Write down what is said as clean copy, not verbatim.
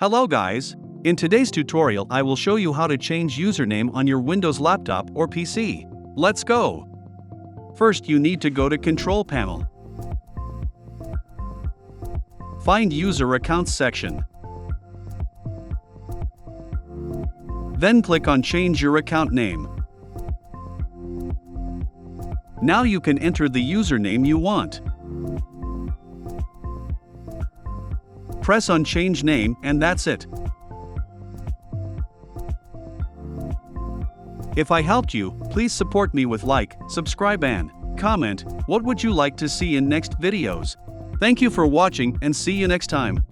Hello guys! In today's tutorial I will show you how to change username on your Windows laptop or PC. Let's go! First you need to go to Control Panel. Find User Accounts section. Then click on Change your account name. Now you can enter the username you want. Press on Change Name and that's it. If I helped you, please support me with like, subscribe and comment. What would you like to see in next videos? Thank you for watching and see you next time.